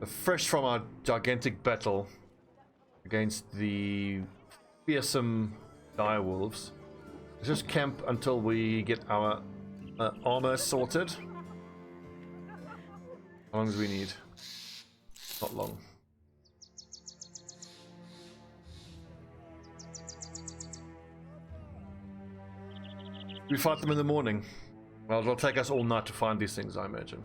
fresh from our gigantic battle against the fearsome direwolves. Let's just camp until we get our armor sorted. How long do we need? Not long. We fight them in the morning. Well, it'll take us all night to find these things, I imagine.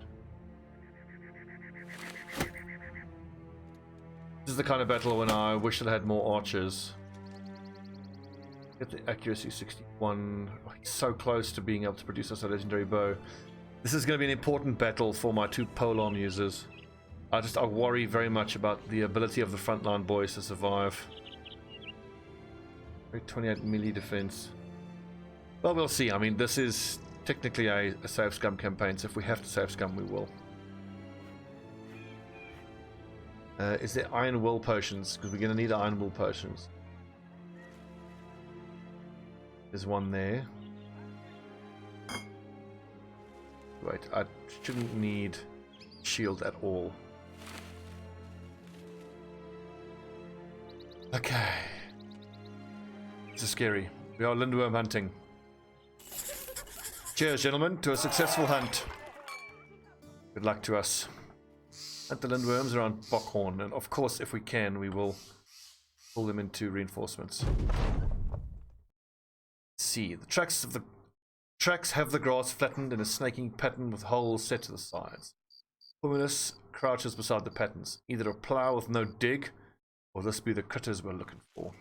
This is the kind of battle when I wish it had more archers. Get the accuracy 61. Oh, he's so close to being able to produce us a legendary bow. This is going to be an important battle for my two polearm users. I worry very much about the ability of the frontline boys to survive. 28 melee defense. Well, we'll see. I mean, this is technically a save scum campaign, so if we have to save scum, we will. Is there iron will potions? Because we're going to need iron will potions. There's one there. Wait, I shouldn't need shield at all. Okay. This is scary. We are Lindwurm hunting. Cheers, gentlemen, to a successful hunt. Good luck to us. Hunt the Lindwurms around Bockhorn, and of course, if we can, we will pull them into reinforcements. Let's see, the tracks have the grass flattened in a snaking pattern with holes set to the sides. Luminous crouches beside the patterns. Either a plough with no dig, or this be the critters we're looking for.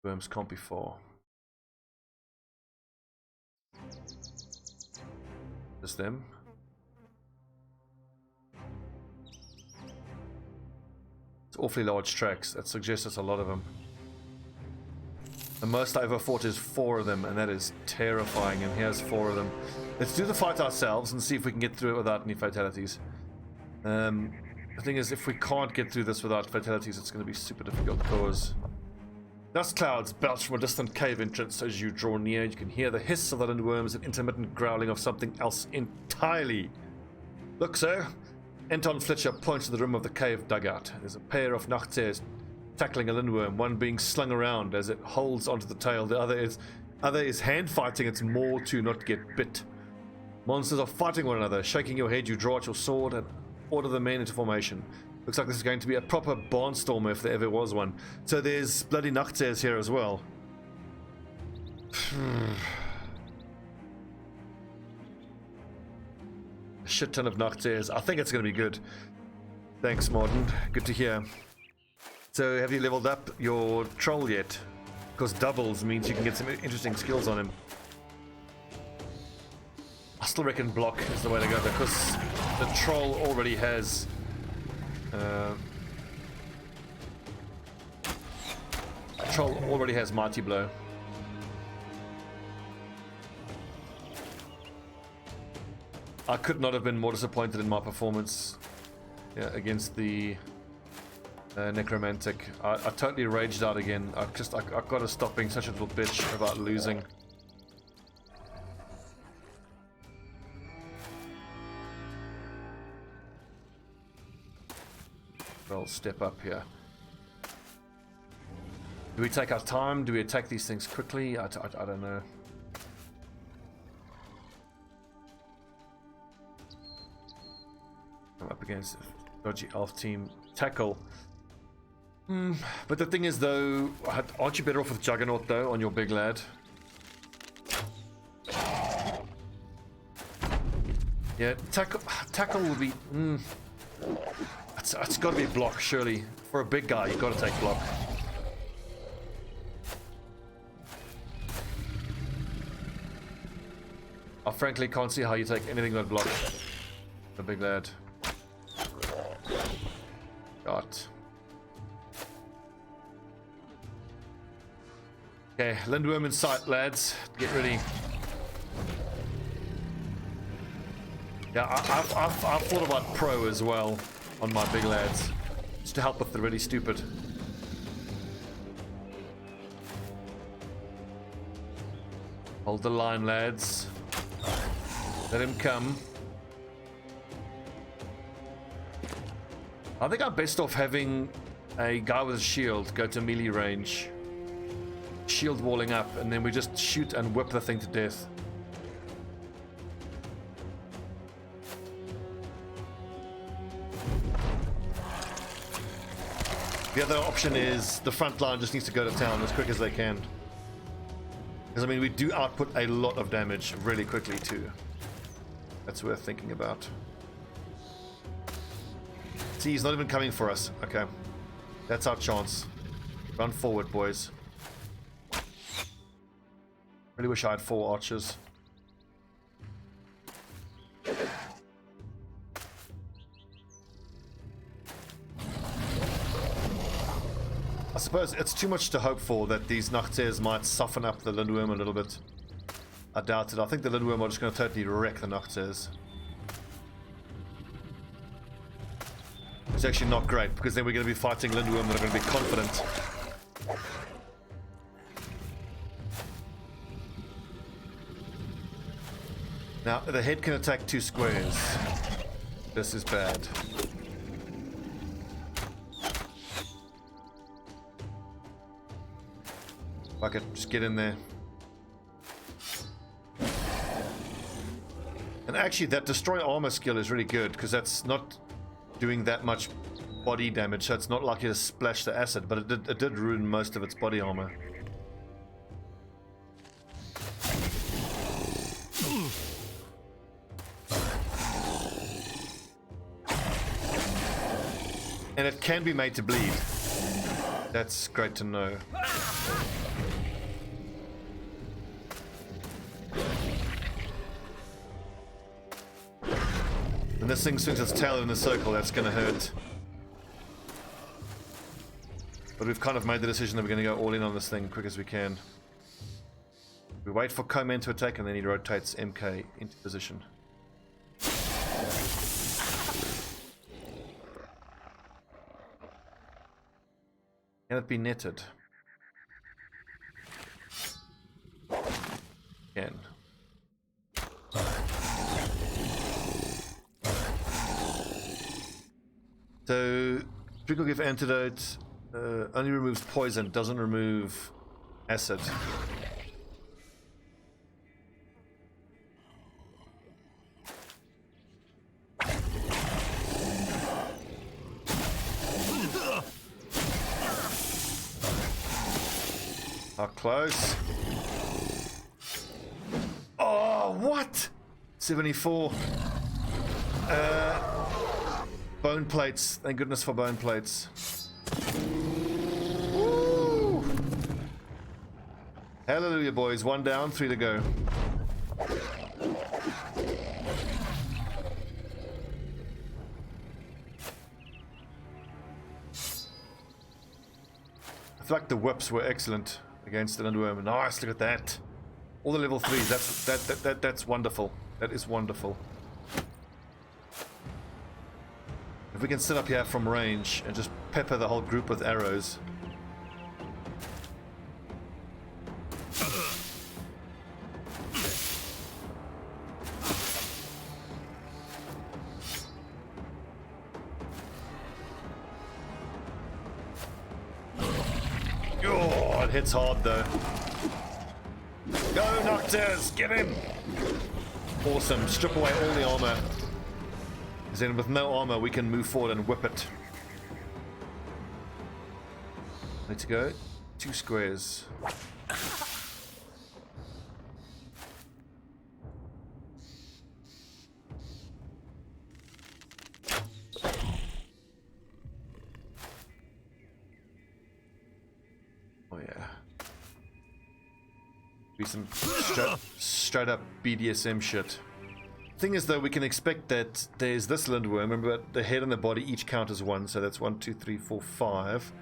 Worms can't be far. Just them. It's awfully large tracks. That suggests there's a lot of them. The most I ever fought is 4 of them, and that is terrifying. And here's 4 of them. Let's do the fight ourselves and see if we can get through it without any fatalities. The thing is, if we can't get through this without fatalities, it's going to be super difficult because dust clouds belch from a distant cave entrance. As you draw near, you can hear the hiss of the Lindwurms and intermittent growling of something else entirely. Look, sir. Anton Fletcher points to the rim of the cave dugout. There's a pair of Nachtseers tackling a Lindwurm, one being slung around as it holds onto the tail. The other is hand fighting its maw to not get bit. Monsters are fighting one another. Shaking your head, you draw out your sword and order the men into formation. Looks like this is going to be a proper barnstormer if there ever was one. So there's bloody Nachtseers here as well. A shit ton of Nachtseers. I think it's going to be good. Thanks, Martin. Good to hear. So have you leveled up your troll yet? Because doubles means you can get some interesting skills on him. I still reckon block is the way to go because the troll already has Mighty Blow. I could not have been more disappointed in my performance against the Necromantic. I totally raged out again. I got to stop being such a little bitch about losing. I'll step up here. Do we take our time? Do we attack these things quickly? I don't know. I'm up against a dodgy elf team. Tackle. But the thing is though, aren't you better off with Juggernaut though on your big lad? Yeah, tackle will be... It's got to be block, surely. For a big guy, you've got to take block. I frankly can't see how you take anything but block. The big lad. God. Okay, Lindwurm in sight, lads. Get ready. Yeah, I've thought about pro as well on my big lads, just to help with the really stupid. Hold the line, lads. Let him come. I think I'm best off having a guy with a shield go to melee range, shield walling up, and then we just shoot and whip the thing to death. The other option is the front line just needs to go to town as quick as they can. Because, I mean, we do output a lot of damage really quickly, too. That's worth thinking about. See, he's not even coming for us. Okay. That's our chance. Run forward, boys. Really wish I had 4 archers. I suppose it's too much to hope for that these Nachters might soften up the Lindwurm a little bit. I doubt it. I think the Lindwurm are just going to totally wreck the Nachters. It's actually not great, because then we're going to be fighting Lindwurm that are going to be confident. Now, the head can attack 2 squares. This is bad. Fuck it, just get in there. And actually, that destroy armor skill is really good, because that's not doing that much body damage, so it's not likely to splash the acid, but it did ruin most of its body armor. And it can be made to bleed. That's great to know. When this thing swings its tail in a circle, that's going to hurt. But we've kind of made the decision that we're going to go all in on this thing as quick as we can. We wait for Coman to attack, and then he rotates MK into position. Can it be netted? Can. So, Trickle Give Antidote only removes poison, doesn't remove acid. How close? Oh, what? 74. Bone plates. Thank goodness for bone plates. Woo! Hallelujah, boys. 1 down, 3 to go. I feel like the whips were excellent against the Lindwurm. Nice, look at that. All the level 3s. That's wonderful. That is wonderful. If we can sit up here from range and just pepper the whole group with arrows. Oh, it hits hard though. Go Nocturs, get him! Awesome, strip away all the armor. Then with no armor we can move forward and whip it. Need to go 2 squares. Oh yeah. Be some straight up BDSM shit. Thing is though, we can expect that there's this Lindwurm. Remember, the head and the body each count as 1, so that's 1, 2, 3, 4, 5,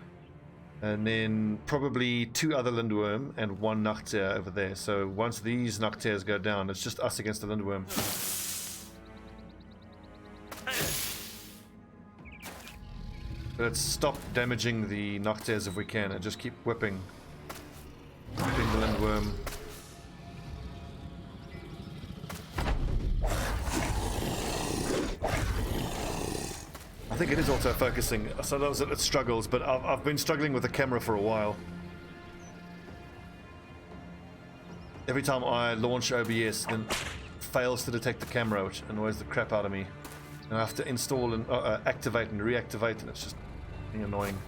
and then probably 2 other Lindwurm and 1 Nachtzer over there. So once these Nachters go down, it's just us against the Lindwurm. Let's stop damaging the Nachters if we can and just keep whipping the Lindwurm. I think it is auto-focusing. Sometimes it struggles, but I've been struggling with the camera for a while. Every time I launch OBS, then it fails to detect the camera, which annoys the crap out of me. And I have to install and activate and reactivate, and it's just being annoying.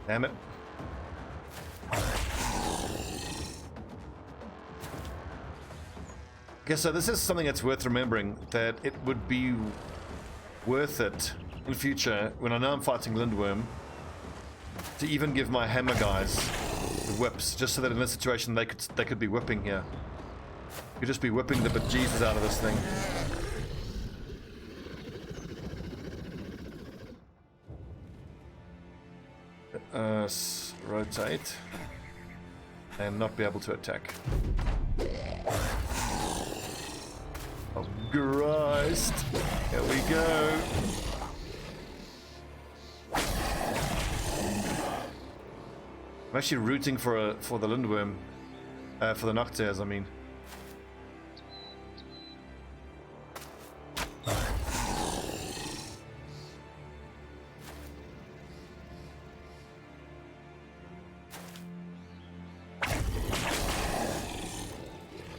Damn it. Okay, so this is something that's worth remembering, that it would be worth it in the future, when I know I'm fighting Lindwurm, to even give my hammer guys the whips, just so that in this situation they could be whipping here. Could just be whipping the bejesus out of this thing. Rotate and not be able to attack. Oh Christ! Here we go. I'm actually rooting for the Lindwurm, for the Noctirs, I mean.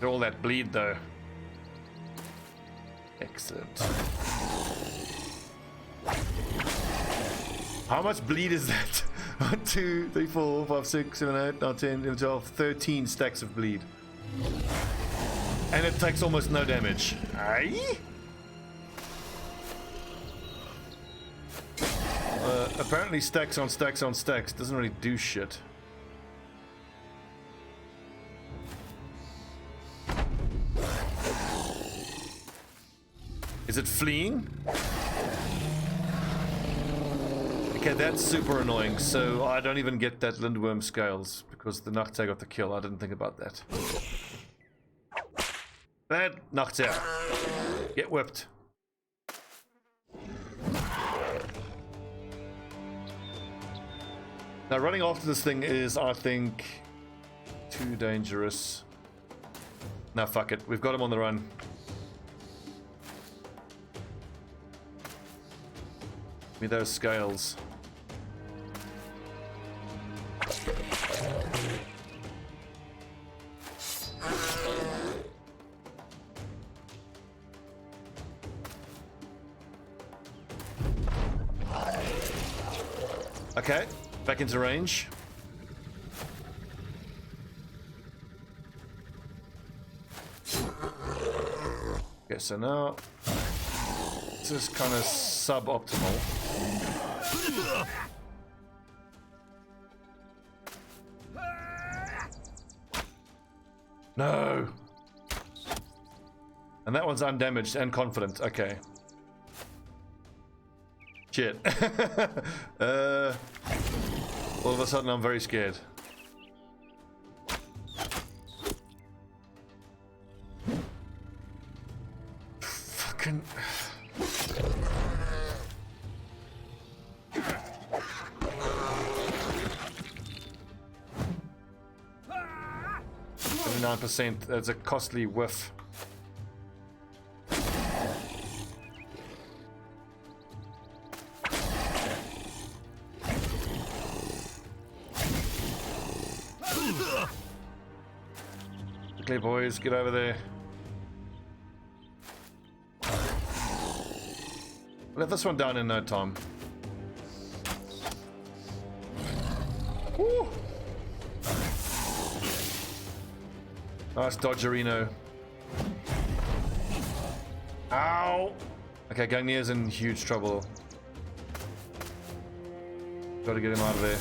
All that bleed though. Excellent. How much bleed is that? 1, 2, 3, 4, 5, 6, 7, 8, 9, 10, 11, 12, 13 stacks of bleed. And it takes almost no damage. Aye? Apparently stacks on stacks on stacks doesn't really do shit. Is it fleeing? Okay, that's super annoying. So I don't even get that Lindwurm scales because the Noctir got the kill. I didn't think about that. Bad Noctir. Get whipped. Now running after this thing is, I think, too dangerous. Now fuck it. We've got him on the run. Give me those scales. Okay, back into range. Okay, so now this is kind of suboptimal. No. And that one's undamaged and confident. Okay. Shit. All of a sudden I'm very scared. Fucking... %. That's a costly whiff. Okay, boys, get over there. Let this one down in no time. Woo! Nice dodgerino. Ow! Okay, Gagnier's in huge trouble. Gotta get him out of there.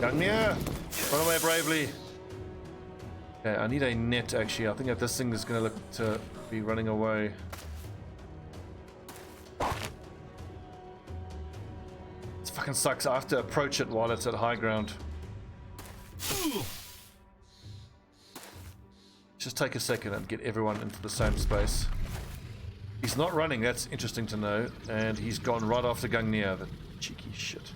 Gagnier! Run away bravely! Okay, I need a net actually. I think that this thing is gonna look to be running away. fucking sucks. I have to approach it while it's at high ground. Just take a second and get everyone into the same space. He's not running, that's interesting to know. And he's gone right after Gungnir, the cheeky shit.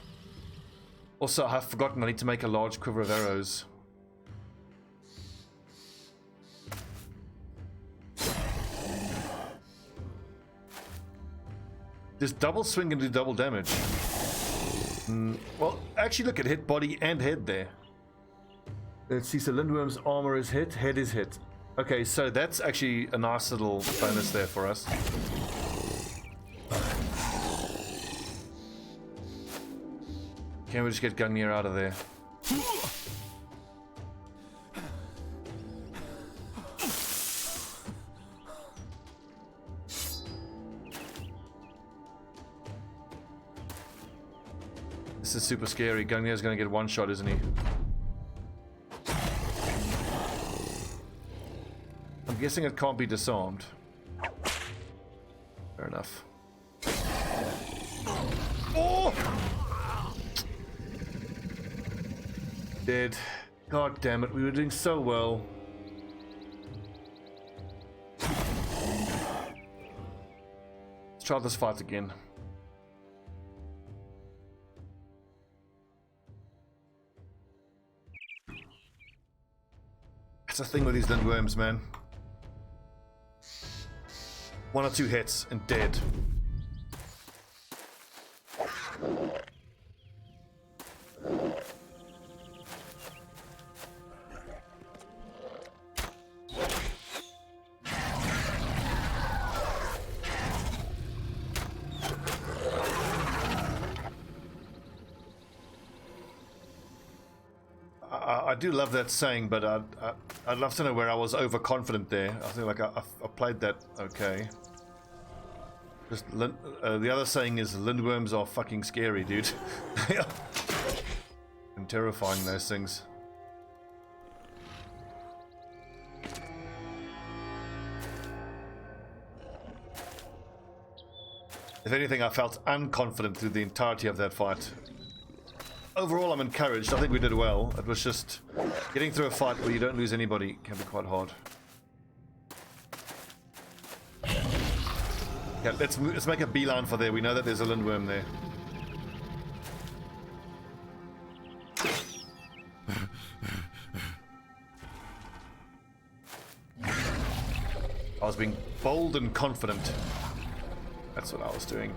Also, I've forgotten I need to make a large quiver of arrows. Does double swing and do double damage? Well, actually look, it hit body and head there. Let's see, so Lindwurm's armor is hit, head is hit. Okay, so that's actually a nice little bonus there for us. Can we just get Gungnir out of there? This is super scary. Gungnir's gonna get one shot, isn't he? I'm guessing it can't be disarmed. Fair enough. Oh! Dead. God damn it, we were doing so well. Let's try this fight again. That's the thing with these Lindwurms, man. 1 or 2 hits and dead. I do love that saying, but I'd love to know where I was overconfident there. I think like I played that okay. Just the other saying is Lindwurms are fucking scary, dude. And terrifying, those things. If anything, I felt unconfident through the entirety of that fight. Overall, I'm encouraged. I think we did well. It was just getting through a fight where you don't lose anybody can be quite hard. Yeah, let's make a beeline for there. We know that there's a Lindwurm there. I was being bold and confident. That's what I was doing.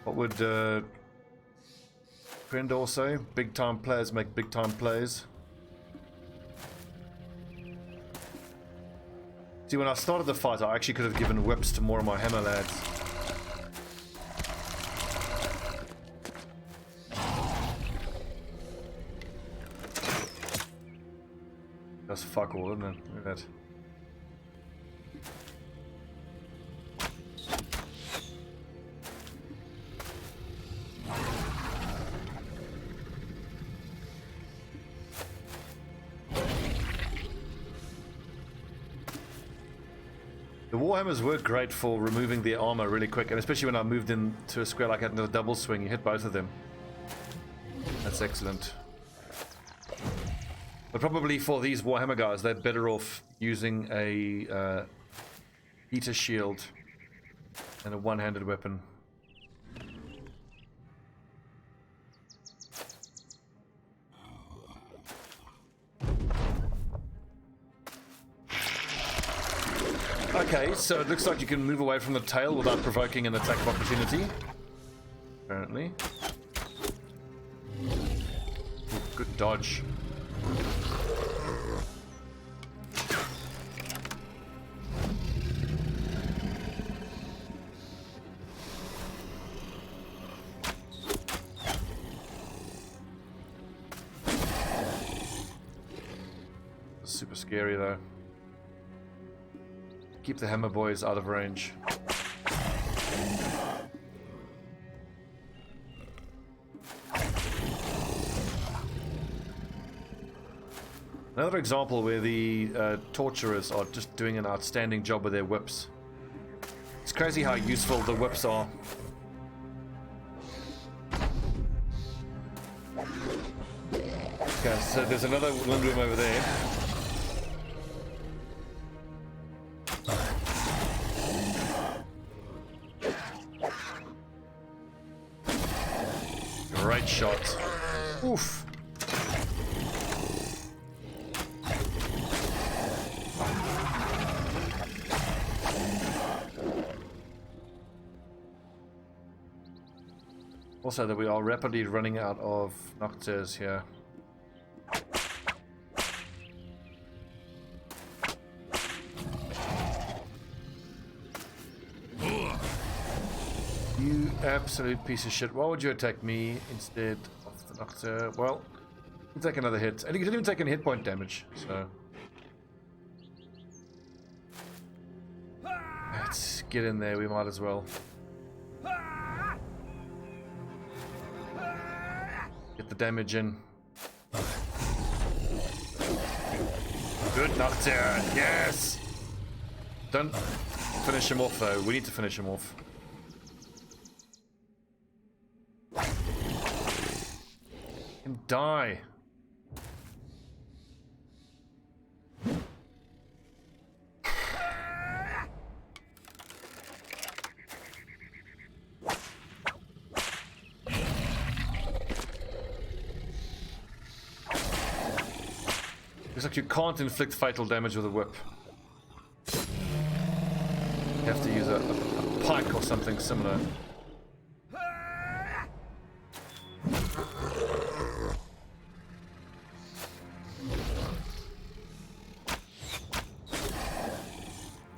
What would Grendor say? Big time players make big time plays. See, when I started the fight, I actually could have given whips to more of my hammer lads. That's fuck all, isn't it? Look at that. The Warhammers were great for removing their armor really quick, and especially when I moved into a square like that into a double swing, you hit both of them. That's excellent. But probably for these Warhammer guys, they're better off using a heater shield and a one-handed weapon. Okay, so it looks like you can move away from the tail without provoking an attack of opportunity. Apparently. Ooh, good dodge. Super scary though. Keep the hammer boys out of range. Another example where the torturers are just doing an outstanding job with their whips. It's crazy how useful the whips are. Okay, so there's another Lindwurm over there. Great shot. Oof. Also, that we are rapidly running out of Noctirs here. You absolute piece of shit. Why would you attack me instead of the Noctir? Well, you take another hit. And you didn't even take any hit point damage, so... Let's get in there, we might as well. Get the damage in. Good Noctir, yes! Don't finish him off though, we need to finish him off. And die. Looks like you can't inflict fatal damage with a whip. You have to use a pike or something similar.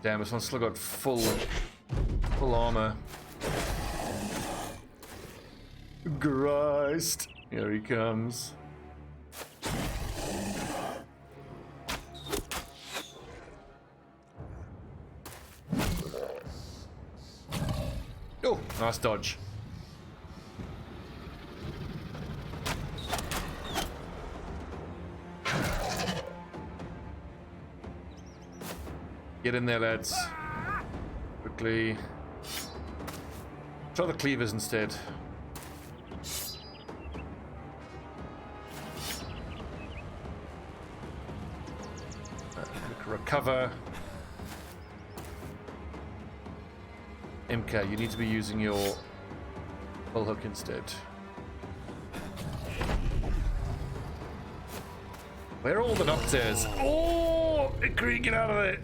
Damn, this one's still got full armor. Christ! Here he comes. Oh, nice dodge. Get in there, lads. Quickly. Try the cleavers instead. Recover. MK, you need to be using your bullhook instead. Where are all the Noctirs? Oh! Ikri, get out of there!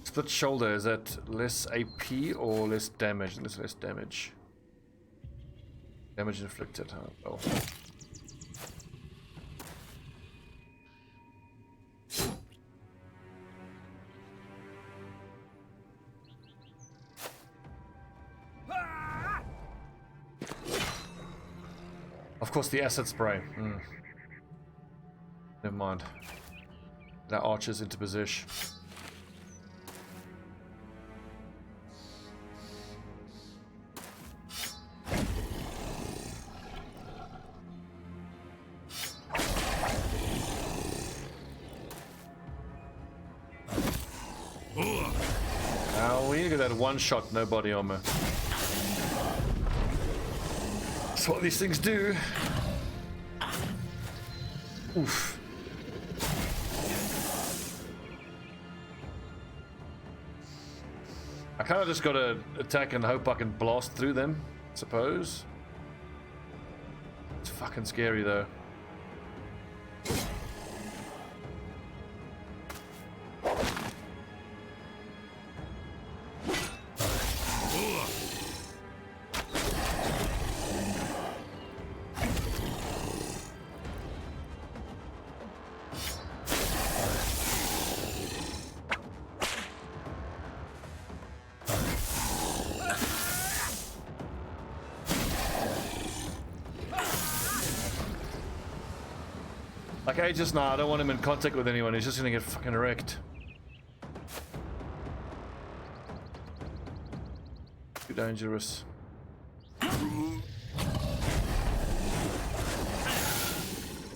Split shoulder, is that less AP or less damage? There's less damage. Damage inflicted, huh? Oh. Of course, the acid spray. Never mind. That archers into position. Now we get that one shot, no body armor. That's what these things do. Oof. I kind of just gotta attack and hope I can blast through them, I suppose. It's fucking scary though. Like Aegis, nah, I don't want him in contact with anyone, he's just gonna get fucking wrecked. Too dangerous.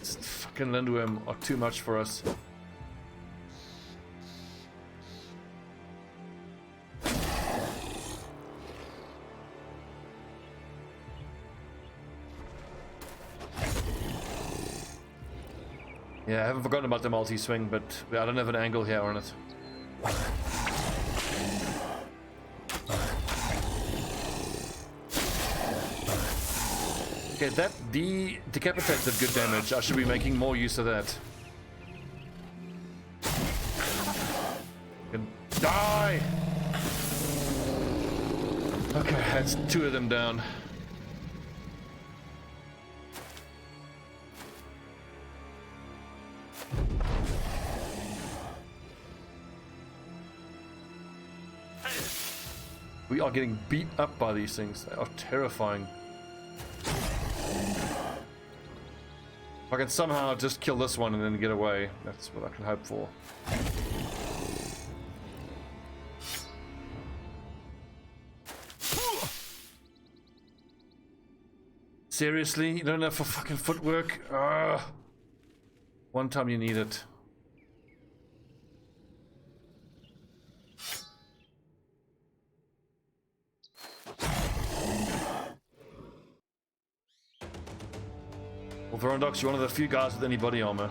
This fucking Lindwurm are too much for us. Yeah, I haven't forgotten about the multi-swing, but I don't have an angle here on it. Okay, that decapitate did good damage. I should be making more use of that. Die! Okay, that's 2 of them down. We are getting beat up by these things. They are terrifying. If I can somehow just kill this one and then get away, that's what I can hope for. Seriously? You don't have for fucking footwork? Ugh. One time you need it. Well, Verondox, you're one of the few guys with any body armor.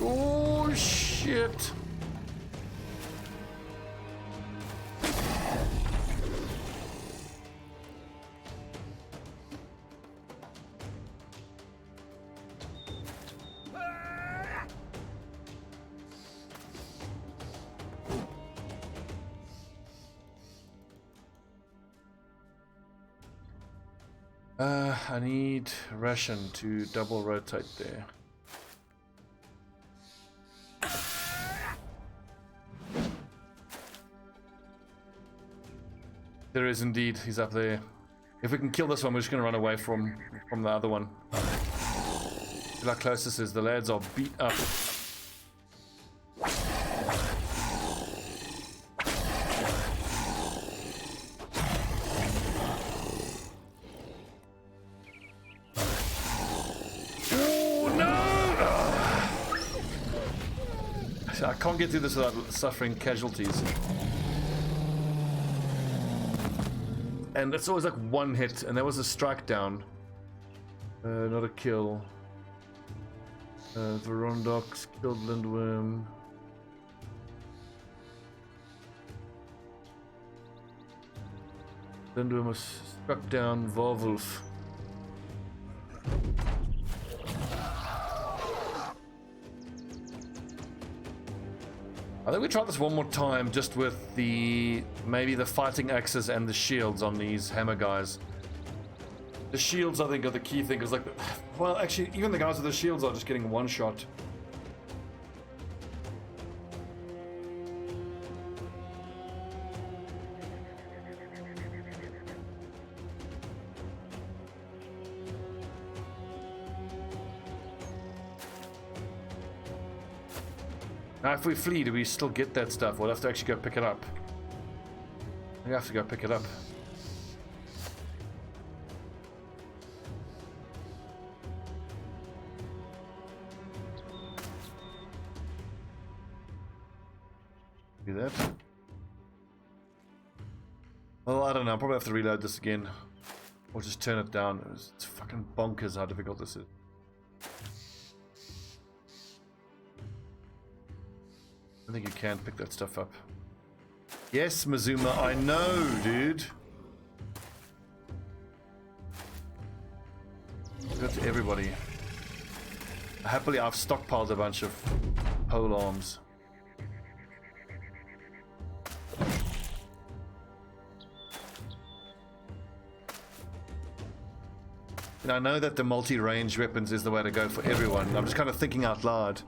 Oh, shit. I need ration to double rotate there. There is indeed, he's up there. If we can kill this one, we're just gonna run away from the other one. Look how close this is. The lads are beat up. I can't get through this without suffering casualties. And it's always like one hit, and there was a strike down. Not a kill. Verondox killed Lindwurm. Lindwurm was struck down. Warwolf. I think we try this one more time, just with maybe the fighting axes and the shields on these hammer guys. The shields, I think, are the key thing. Cause well, actually, even the guys with the shields are just getting one shot. Now, if we flee, do we still get that stuff? We'll have to actually go pick it up. We have to go pick it up. Do that. Well, I don't know. I'll probably have to reload this again. Or just turn it down. It's fucking bonkers how difficult this is. I think you can pick that stuff up. Yes, Mazuma, I know, dude. Go to everybody. Happily, I've stockpiled a bunch of pole arms. And I know that the multi-range weapons is the way to go for everyone. I'm just kind of thinking out loud.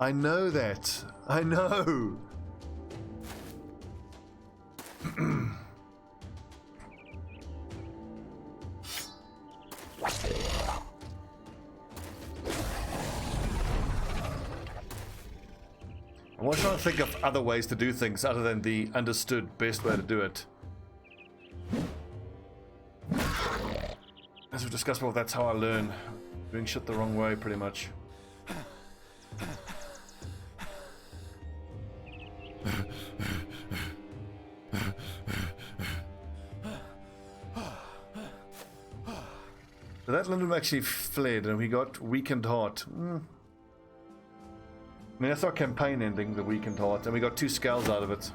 I know that. I know. I was trying to think of other ways to do things other than the understood best way to do it. As we've discussed before, that's how I learn. Doing shit the wrong way, pretty much. So that Lindwurm actually fled, and we got weakened heart. I mean, that's our campaign ending, the weakened heart, and we got 2 scales out of it.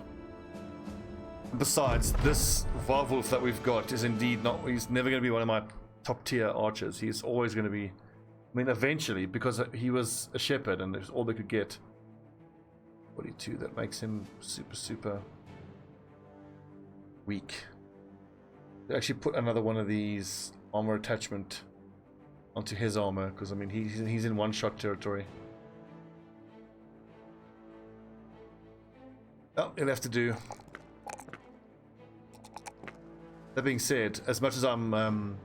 Besides, this Varwolf that we've got is indeed not, he's never going to be one of my top tier archers. He's always going to be, I mean, eventually, because he was a shepherd and it's all they could get. 42, that makes him super weak. They actually put another one of these armor attachment onto his armor, because I mean, he's in one-shot territory. Oh, he'll have to do. That being said, as much as I'm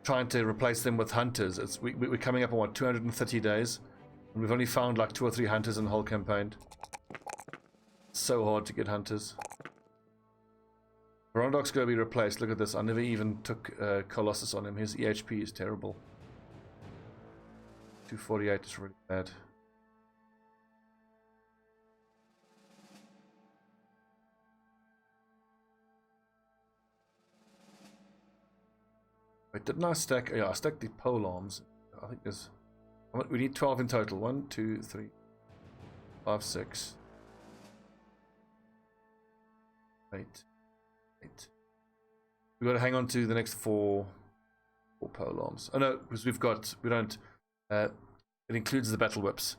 trying to replace them with hunters, we're coming up on what, 230 days, and we've only found like 2 or 3 hunters in the whole campaign. It's so hard to get hunters. Rondok's going to be replaced. Look at this. I never even took Colossus on him. His EHP is terrible. 248 is really bad. Wait, didn't I stack? Yeah, I stacked the pole arms. I think there's. We need 12 in total. 1, 2, 3, 5, 6, 8. We've got to hang on to the next 4 pole arms. Oh no, because we don't. It includes the battle whips.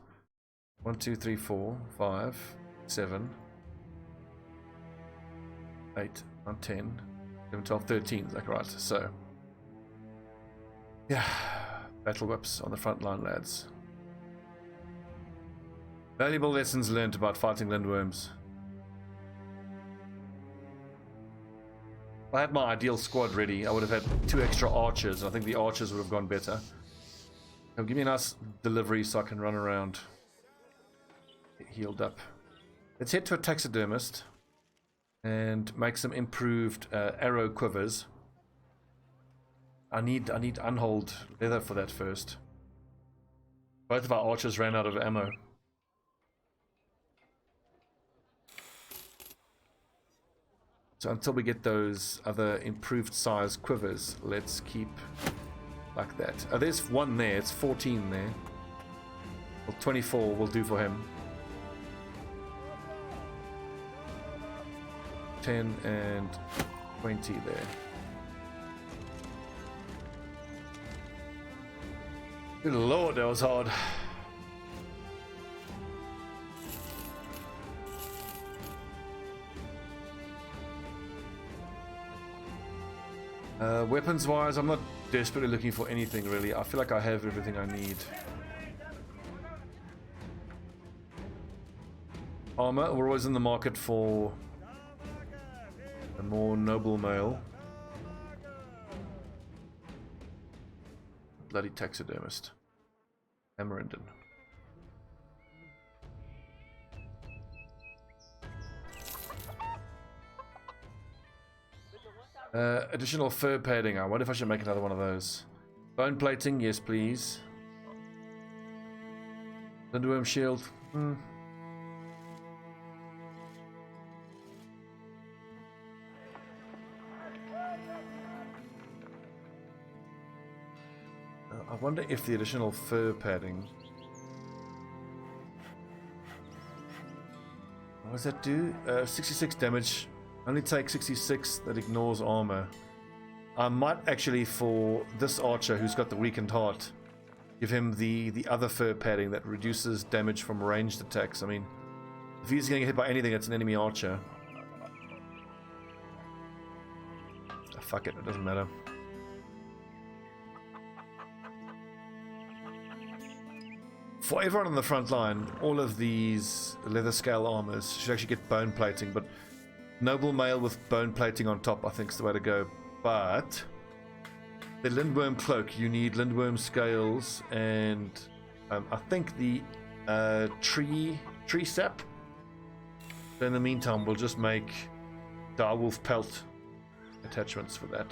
1, 2, 3, 4, 5, 7, 8, 9, 10, 11, 12, 13. Is that right? So. Yeah, battle whips on the front line, lads. Valuable lessons learned about fighting Lindwurms. If I had my ideal squad ready, I would have had 2 extra archers. I think the archers would have gone better. So give me a nice delivery so I can run around. Get healed up. Let's head to a taxidermist and make some improved arrow quivers. I need unhold leather for that first. Both of our archers ran out of ammo. So until we get those other improved size quivers, let's keep like that. Oh, there's one there. It's 14 there. Well, 24 will do for him. 10 and 20 there. Good lord, that was hard. Weapons wise, I'm not desperately looking for anything really. I feel like I have everything I need. Armor, we're always in the market for a more noble male. Bloody taxidermist. Amarindon. Additional fur padding. I wonder if I should make another one of those. Bone plating, yes please. Lindwurm shield. I wonder if the additional fur padding. What does that do? 66 damage. Only take 66. That ignores armor. I might actually, for this archer who's got the weakened heart, give him the other fur padding that reduces damage from ranged attacks. I mean, if he's getting hit by anything, it's an enemy archer. Oh, fuck it, it doesn't matter. For everyone on the front line, all of these leather scale armors should actually get bone plating, but noble male with bone plating on top I think is the way to go. But the Lindwurm cloak, you need Lindwurm scales and I think the tree sap. So in the meantime we'll just make direwolf pelt attachments for that.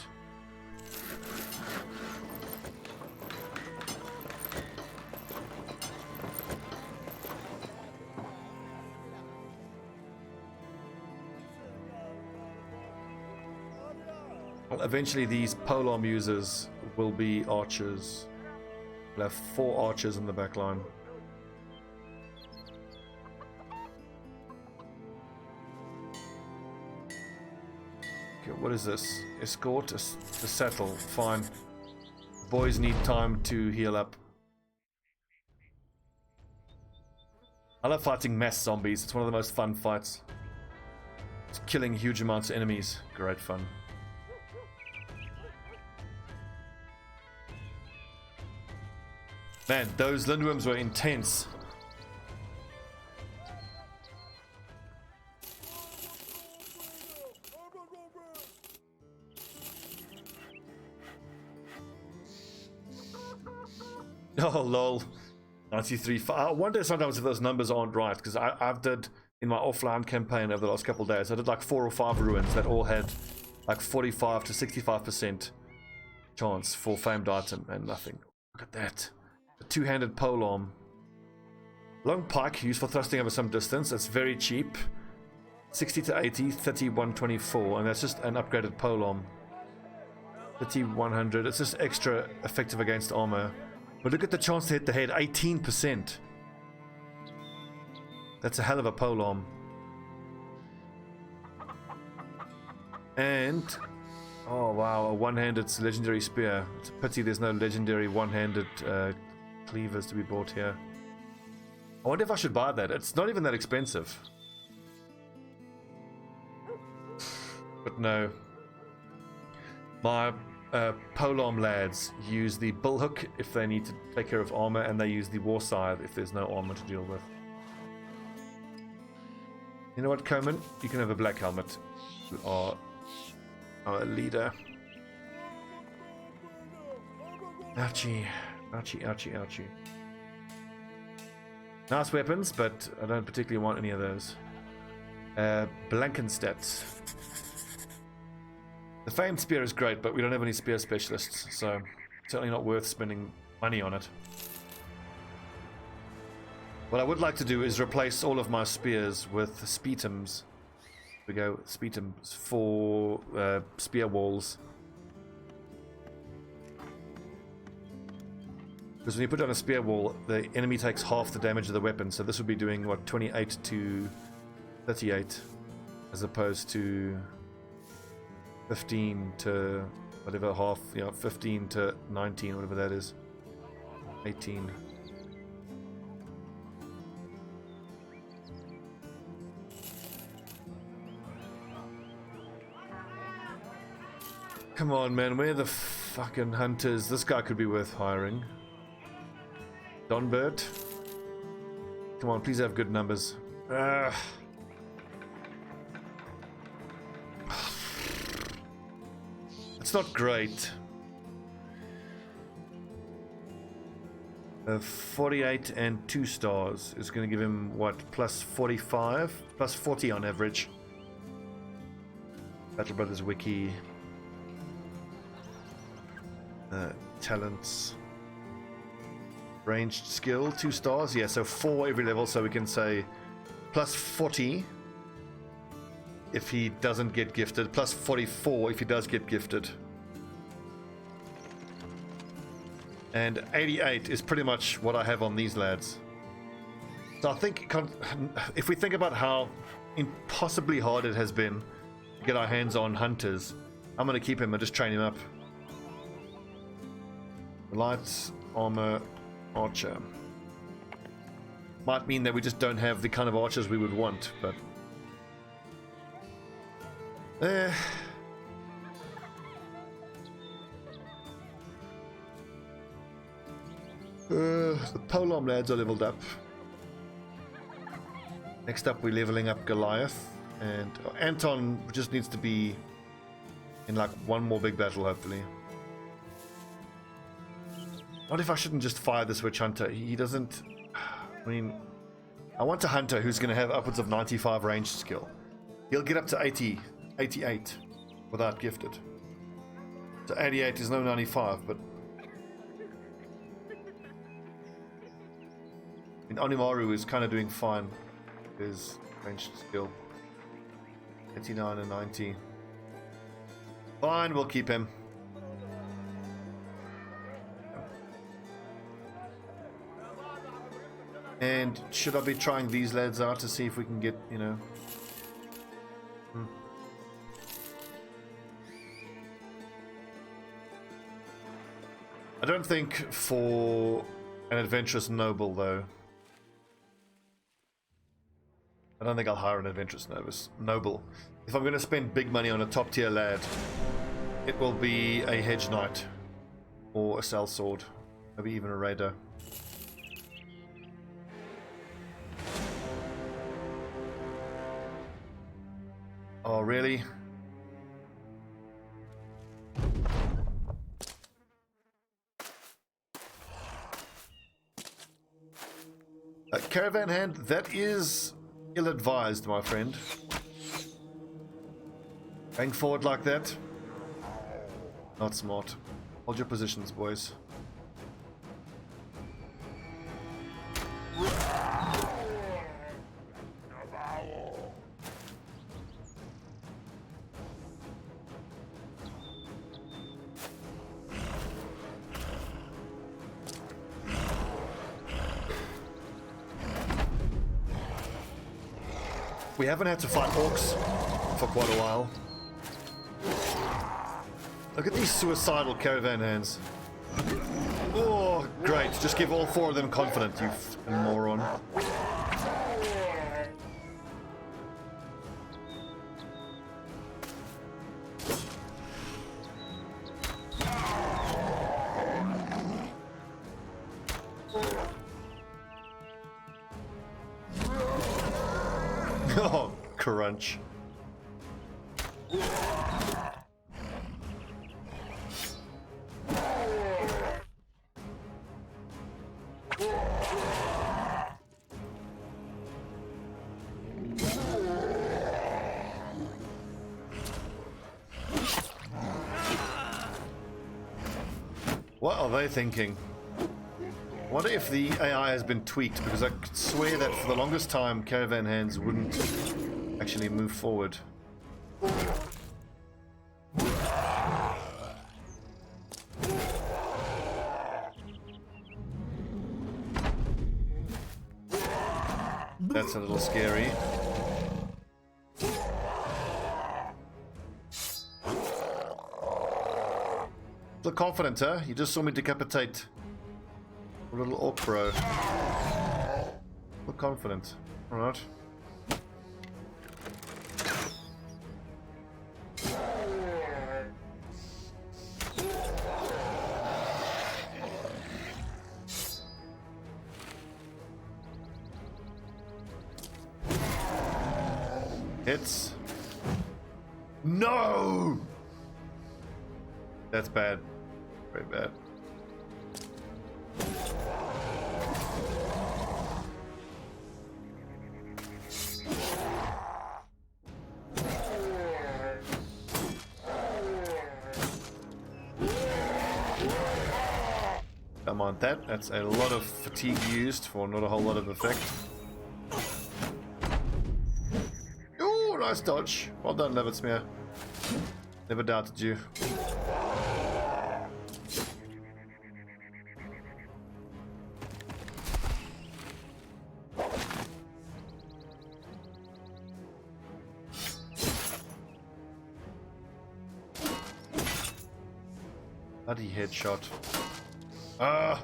Well, eventually these polearm users will be archers. We'll have 4 archers in the back line. Okay, what is this? Escort to settle. Fine. Boys need time to heal up. I love fighting mass zombies. It's one of the most fun fights. It's killing huge amounts of enemies. Great fun. Man, those Lindwurms were intense. Oh lol. 93. I wonder sometimes if those numbers aren't right, because I've did in my offline campaign over the last couple of days, I did like 4 or 5 ruins that all had like 45 to 65% chance for famed item and nothing. Look at that. A 2-handed polearm. Long pike used for thrusting over some distance. That's very cheap. 60 to 80, 30, 124, and that's just an upgraded polearm. 30, 100. It's just extra effective against armor. But look at the chance to hit the head, 18%. That's a hell of a polearm. And, oh wow, a one-handed legendary spear. It's a pity there's no legendary one-handed cleavers to be bought here. I wonder if I should buy that. It's not even that expensive. But no. My polearm lads use the bullhook if they need to take care of armor, and they use the war scythe if there's no armor to deal with. You know what, Coman? You can have a black helmet. You are our leader. Ouchie. Ouchie, ouchie, ouchie. Nice weapons, but I don't particularly want any of those. Blankenstedt. The famed spear is great, but we don't have any spear specialists, so certainly not worth spending money on it. What I would like to do is replace all of my spears with spetums. We go spetums for spear walls. Because when you put down a spear wall, the enemy takes half the damage of the weapon, so this would be doing what, 28 to 38, as opposed to 15 to whatever, half, 15 to 19, whatever that is. 18. Come on, man, where are the fucking hunters? This guy could be worth hiring. Donbert. Come on, please have good numbers. It's not great. 48 and 2 stars is going to give him what, plus 45, plus 40 on average. Battle Brothers Wiki. Talents. Ranged skill, 2 stars. Yeah, so 4 every level, so we can say plus 40 if he doesn't get gifted, plus 44 if he does get gifted. And 88 is pretty much what I have on these lads. So I think if we think about how impossibly hard it has been to get our hands on hunters, I'm going to keep him and just train him up. Light armor archer. Might mean that we just don't have the kind of archers we would want, but the polearm lads are leveled up. Next up, we're leveling up Goliath, and Anton just needs to be in like one more big battle, hopefully. What if I shouldn't just fire this witch hunter? He doesn't. I mean, I want a hunter who's going to have upwards of 95 ranged skill. He'll get up to 80, 88 without gifted. So 88 is no 95, but I mean, Onimaru is kind of doing fine with his ranged skill. 89 and 90. Fine, we'll keep him. And should I be trying these lads out to see if we can get, you know... I don't think for an adventurous noble, though. I don't think I'll hire an adventurous noble. If I'm going to spend big money on a top tier lad, it will be a hedge knight or a sellsword, maybe even a raider. Oh, really? Caravan hand, that is ill-advised, my friend. Going forward like that? Not smart. Hold your positions, boys. We haven't had to fight orcs for quite a while. Look at these suicidal caravan hands. Oh, great. Just give all four of them confident, you moron. Oh, crunch. What are they thinking? I wonder if the AI has been tweaked, because I could swear that for the longest time caravan hands wouldn't actually move forward. That's a little scary. Look confident, huh? You just saw me decapitate a little orc bro. Look confident. Alright. Hits. No! That's bad. Very bad. Come on, that's a lot of fatigue used for not a whole lot of effect. Ooh, nice dodge. Well done, Levitsmere. Never doubted you. Bloody headshot. Ah!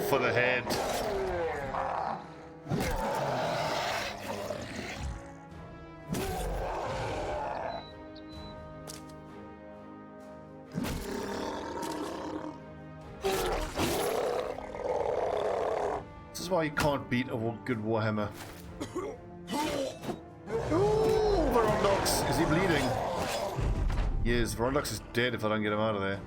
For the head. This is why you can't beat a good Warhammer. Ooh. Verondox! Is he bleeding? Yes, Verondox is dead if I don't get him out of there.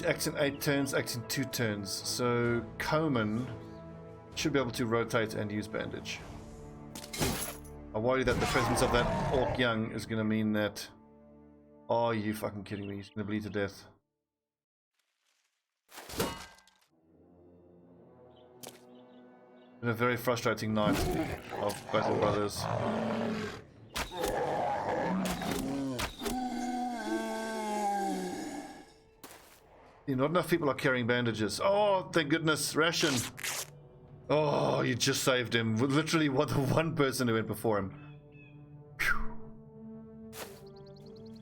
Acts in 8 turns, acts in 2 turns. So Coman should be able to rotate and use bandage. I worry that the presence of that Orc Young is going to mean that... Oh, you fucking kidding me? He's going to bleed to death. Been a very frustrating night of Battle Brothers. Not enough people are carrying bandages. Oh, thank goodness, Ration. Oh, you just saved him. Literally, what the one person who went before him. Phew.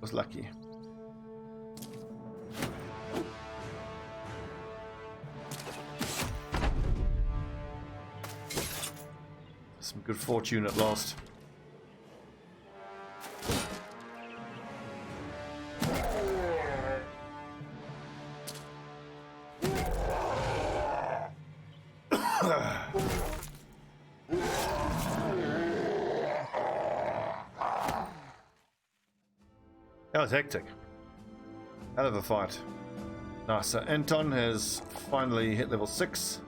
Was lucky. Some good fortune at last. That was hectic. Hell of a fight. Nice. So Anton has finally hit level 6.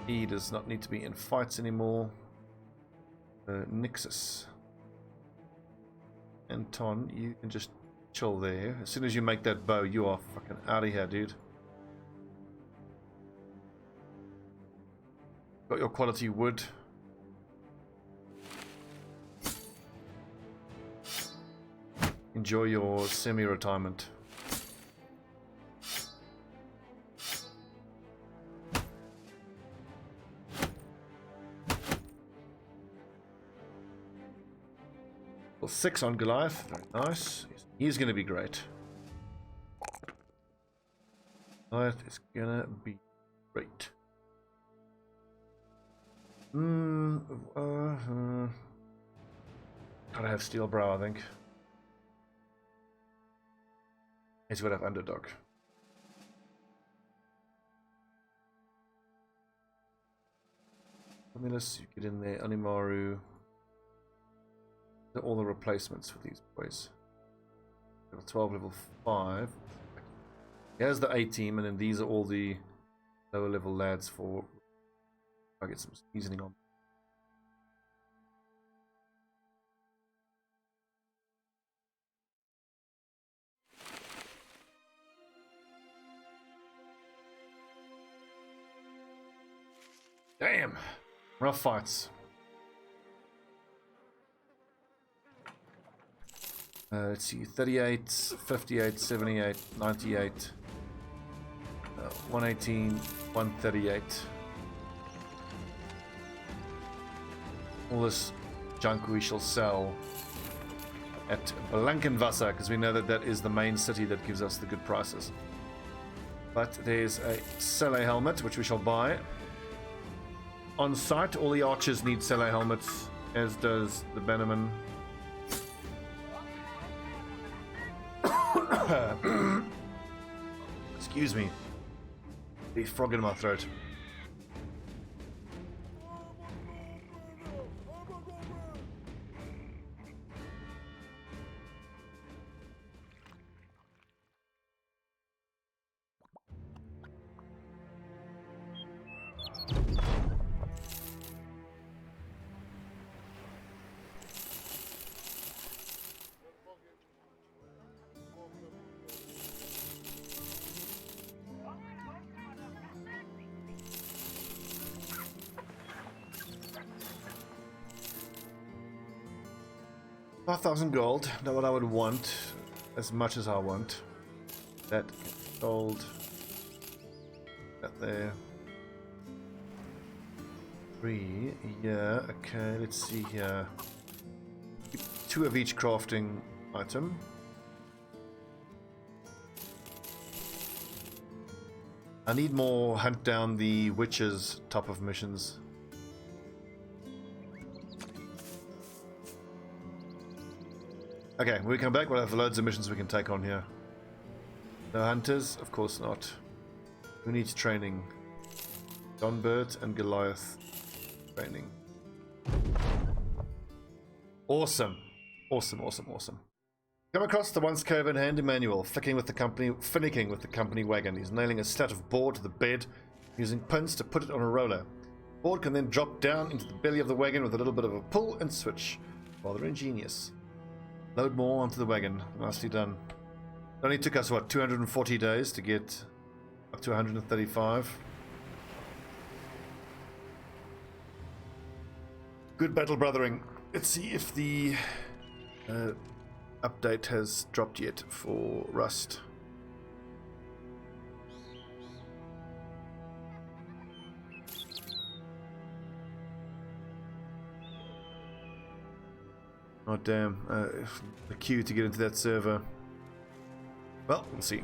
He does not need to be in fights anymore. Nixus. Anton, you can just chill there. As soon as you make that bow, you are fucking out of here, dude. Got your quality wood. Enjoy your semi-retirement. Well, 6 on Goliath. Very nice. He's going to be great. Goliath is going to be great. Gotta have Steel Brow, I think. He's got to have Underdog. Romulus, you get in there. Animaru. All the replacements for these boys. Level 12, level 5. Here's the A team, and then these are all the lower level lads for. I get some seasoning on. Damn, rough fights. Let's see, 38, 58, 78, 98, 118, 138. All this junk we shall sell at Blankenwasser, because we know that that is the main city that gives us the good prices. But there's a Sele helmet, which we shall buy. On site, all the archers need Sele helmets, as does the Bannerman. Excuse me. The frog in my throat. $5,000 gold, not what I would want, as much as I want. That gold, that there. 3, yeah, okay, let's see here. 2 of each crafting item. I need more hunt down the witches type of missions. Okay, when we come back, we'll have loads of missions we can take on here. No hunters? Of course not. Who needs training? John Burt and Goliath. Training. Awesome. Awesome, awesome, awesome. Come across the once Caravan handy manual, finicking with the company wagon. He's nailing a slat of board to the bed, using pins to put it on a roller. Board can then drop down into the belly of the wagon with a little bit of a pull and switch. Rather ingenious. Load more onto the wagon. Nicely done. It only took us, what, 240 days to get up to 135. Good battle, brothering. Let's see if the update has dropped yet for Rust. Oh damn, the queue to get into that server. Well, we'll see.